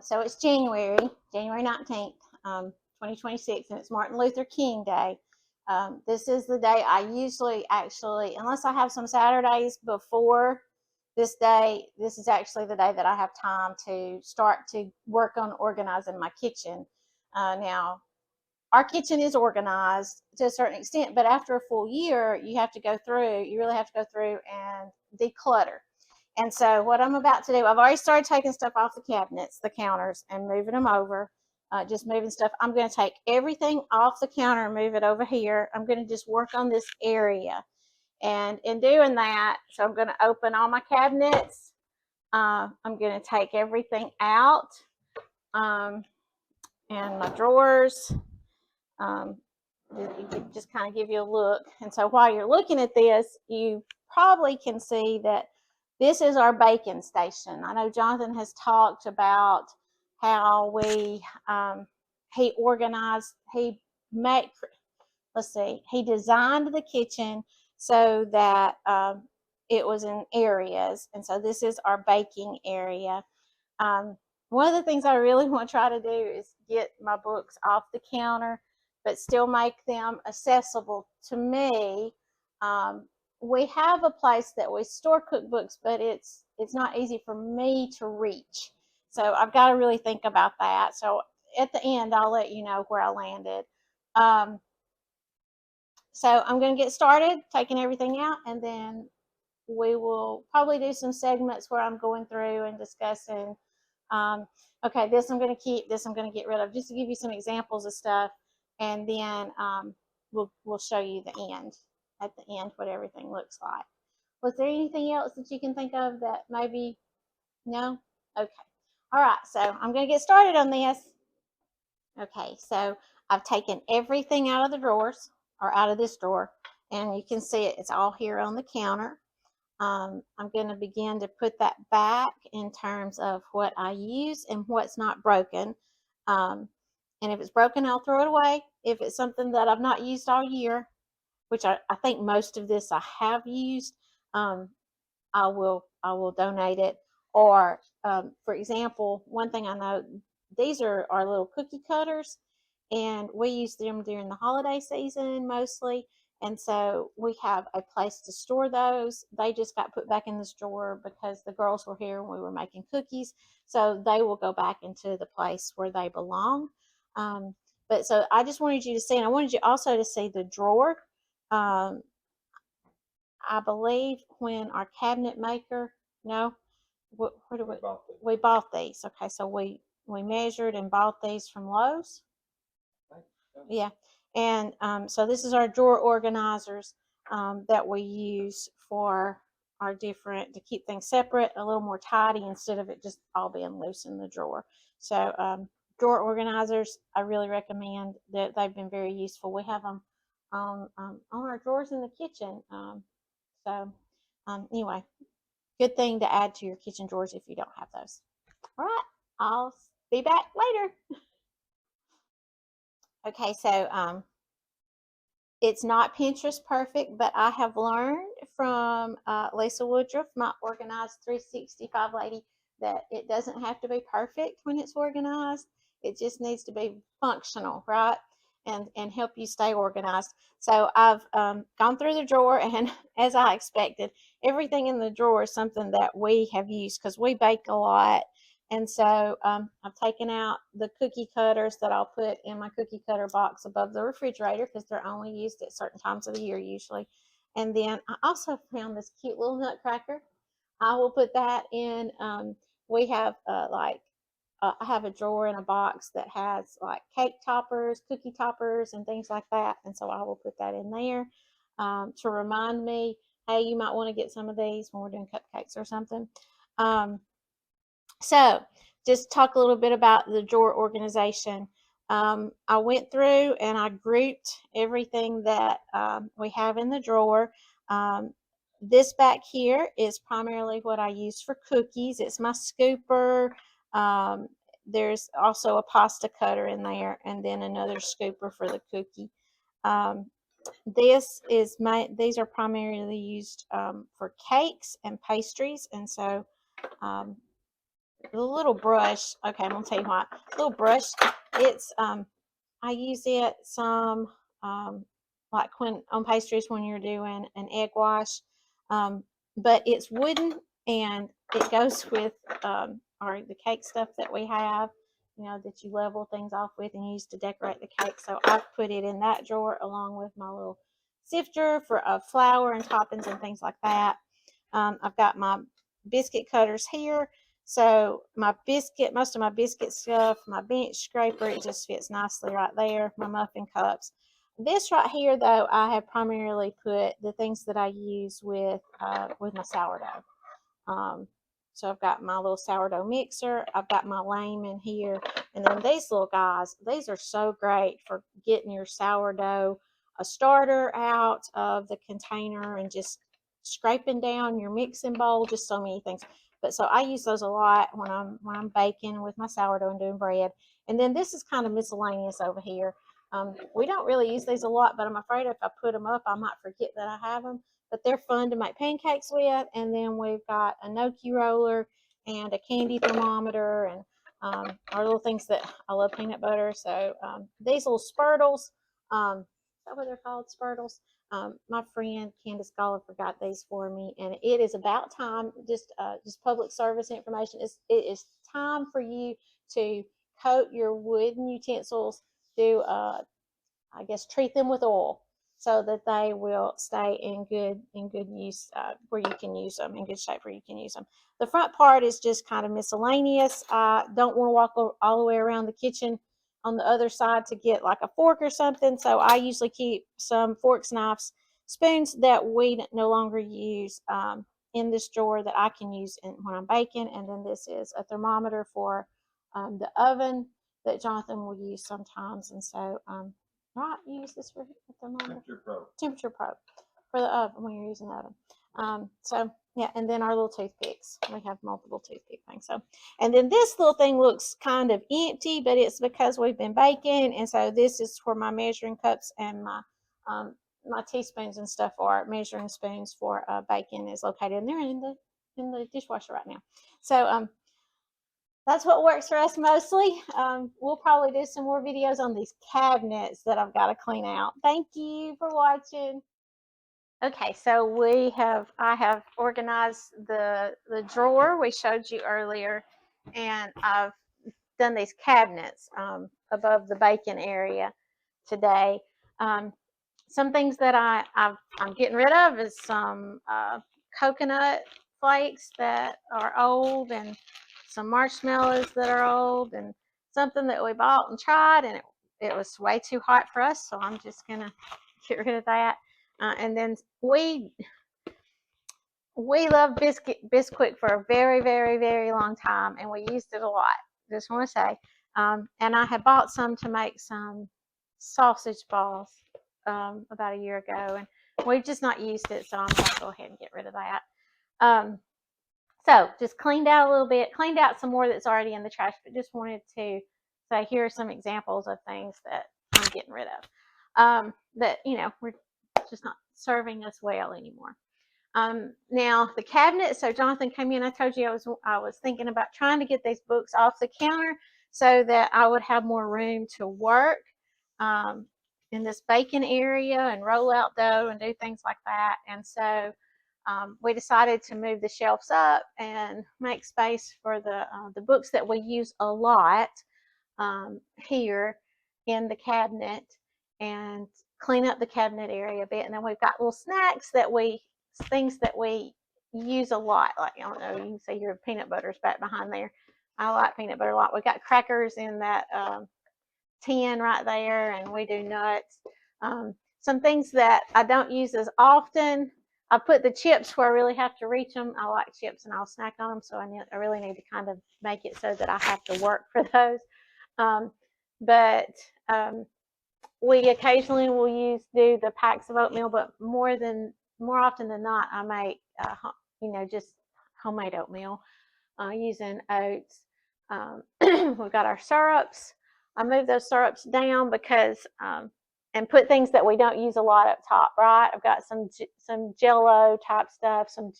So it's January 19th, 2026, and it's Martin Luther King Day. This is the day I usually actually, unless I have some Saturdays before this day, this is actually the day that I have time to start to work on organizing my kitchen. Now, our kitchen is organized to a certain extent, but after a full year, you really have to go through and declutter. And so what I'm about to do, I've already started taking stuff off the cabinets, the counters, and moving them over. Just moving stuff. I'm going to take everything off the counter and move it over here. I'm going to just work on this area. And in doing that, so I'm going to open all my cabinets. I'm going to take everything out and my drawers. Um, just kind of give you a look. And so while you're looking at this, you probably can see that this is our baking station. I know Jonathan has talked about how he organized, he designed the kitchen so that it was in areas. And so this is our baking area. One of the things I really want to try to do is get my books off the counter, but still make them accessible to me. We have a place that we store cookbooks, but it's not easy for me to reach. So I've got to really think about that. So at the end, I'll let you know where I landed. So I'm going to get started taking everything out, and then we will probably do some segments where I'm going through and discussing. Okay, this I'm going to keep, this I'm going to get rid of, just to give you some examples of stuff, and then we'll show you the end. At the end, what everything looks like. Was there anything else that you can think of that maybe? No? Okay. All right, so I'm going to get started on this. Okay, so I've taken everything out of the drawers, or out of this drawer, and you can see it's all here on the counter. I'm going to begin to put that back in terms of what I use and what's not broken. And if it's broken, I'll throw it away. If it's something that I've not used all year, which I think most of this I have used, I will donate it. Or, for example, one thing I know, these are our little cookie cutters, and we use them during the holiday season mostly. And so we have a place to store those. They just got put back in this drawer because the girls were here and we were making cookies. So they will go back into the place where they belong. But so I just wanted you to see, and I wanted you also to see the drawer. I believe when our cabinet maker, no, where do we bought these. Okay, so we measured and bought these from Lowe's. Yeah, and so this is our drawer organizers that we use for our different, to keep things separate, a little more tidy instead of it just all being loose in the drawer. So drawer organizers, I really recommend that. They've been very useful. We have them on our drawers in the kitchen. Anyway, good thing to add to your kitchen drawers if you don't have those. All right, I'll be back later. Okay, so it's not Pinterest perfect, but I have learned from Lisa Woodruff, my Organized 365 lady, that it doesn't have to be perfect when it's organized. It just needs to be functional, right? And help you stay organized. So I've gone through the drawer, and as I expected, everything in the drawer is something that we have used because we bake a lot. And so I've taken out the cookie cutters that I'll put in my cookie cutter box above the refrigerator because they're only used at certain times of the year usually. And then I also found this cute little nutcracker. I will put that in. We have I have a drawer in a box that has like cake toppers, cookie toppers, and things like that. And so I will put that in there to remind me, hey, you might want to get some of these when we're doing cupcakes or something. So just talk a little bit about the drawer organization. I went through and I grouped everything that we have in the drawer. This back here is primarily what I use for cookies. It's my scooper. There's also a pasta cutter in there, and then another scooper for the cookie. These are primarily used for cakes and pastries, and so the little brush. Okay, I'm gonna tell you what. Little brush. It's I use it some like when on pastries when you're doing an egg wash, um, but it's wooden and it goes with or the cake stuff that we have. You know that you level things off with and use to decorate the cake. So I've put it in that drawer along with my little sifter for flour and toppings and things like that. I've got my biscuit cutters here. So my biscuit, most of my biscuit stuff, my bench scraper, it just fits nicely right there. My muffin cups. This right here, though, I have primarily put the things that I use with my sourdough. Um, so I've got my little sourdough mixer. I've got my lame in here. And then these little guys, these are so great for getting your sourdough, a starter out of the container and just scraping down your mixing bowl, just so many things. But so I use those a lot when I'm baking with my sourdough and doing bread. And then this is kind of miscellaneous over here. We don't really use these a lot, but I'm afraid if I put them up, I might forget that I have them, but they're fun to make pancakes with. And then we've got a gnocchi roller and a candy thermometer and our little things that I love peanut butter. So these little spurtles, is that what they're called? Spurtles. My friend Candace Goller forgot these for me, and it is about time. Just public service information. It is time for you to coat your wooden utensils. Do I guess treat them with oil so that they will stay in good use where you can use them, in good shape where you can use them. The front part is just kind of miscellaneous. I don't want to walk all the way around the kitchen on the other side to get like a fork or something, so I usually keep some forks, knives, spoons that we no longer use in this drawer that I can use when I'm baking. And then this is a thermometer for the oven that Jonathan will use sometimes. And so right, you use this for a thermometer? Temperature probe for the oven when you're using the oven. So yeah, and then our little toothpicks. We have multiple toothpick things. So, and then this little thing looks kind of empty, but it's because we've been baking, and so this is where my measuring cups and my teaspoons and stuff are. Measuring spoons for baking is located, and they're in the dishwasher right now. So that's what works for us mostly. We'll probably do some more videos on these cabinets that I've got to clean out. Thank you for watching. Okay, so I have organized the drawer we showed you earlier, and I've done these cabinets above the bacon area today. Some things that I'm getting rid of is some coconut flakes that are old, and some marshmallows that are old, and something that we bought and tried, and it was way too hot for us, so I'm just gonna get rid of that. And then we loved Bisquick for a very, very, very long time, and we used it a lot. Just want to say, and I had bought some to make some sausage balls about a year ago, and we've just not used it, so I'm going to go ahead and get rid of that. So just cleaned out a little bit, cleaned out some more that's already in the trash, but just wanted to say here are some examples of things that I'm getting rid of that we're just not serving us well anymore. Now the cabinet. So Jonathan came in. I told you I was thinking about trying to get these books off the counter so that I would have more room to work in this baking area and roll out dough and do things like that. And so we decided to move the shelves up and make space for the books that we use a lot here in the cabinet, and clean up the cabinet area a bit. And then we've got little snacks things that we use a lot. Like, I don't know, you can see your peanut butter's back behind there. I like peanut butter a lot. We got crackers in that tin right there, and we do nuts. Some things that I don't use as often, I put the chips where I really have to reach them. I like chips and I'll snack on them, so I really need to kind of make it so that I have to work for those. But we occasionally will do the packs of oatmeal, but more often than not, I make just homemade oatmeal using oats. We've got our syrups. I move those syrups down because and put things that we don't use a lot up top, right? I've got some Jello type stuff, some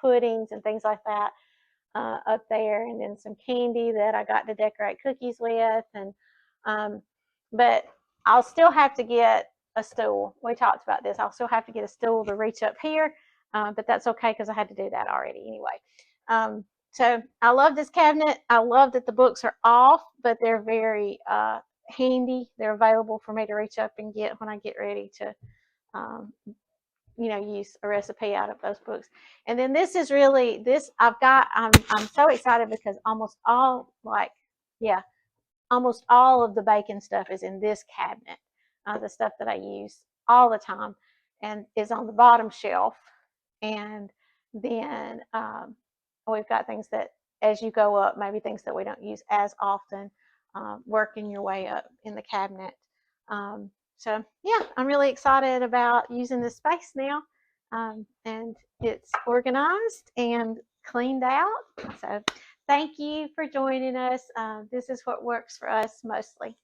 puddings and things like that. up there, and then some candy that I got to decorate cookies with. And but I'll still have to get a stool. We talked about this. I'll still have to get a stool to reach up here, but that's okay because I had to do that already anyway. So I love this cabinet. I love that the books are off, but they're very handy. They're available for me to reach up and get when I get ready to um, use a recipe out of those books. And then this is really this I'm so excited because yeah, almost all of the bacon stuff is in this cabinet. The stuff that I use all the time and is on the bottom shelf. And then we've got things that, as you go up, maybe things that we don't use as often, working your way up in the cabinet. So, yeah, I'm really excited about using this space now. And it's organized and cleaned out. So, thank you for joining us. This is what works for us mostly.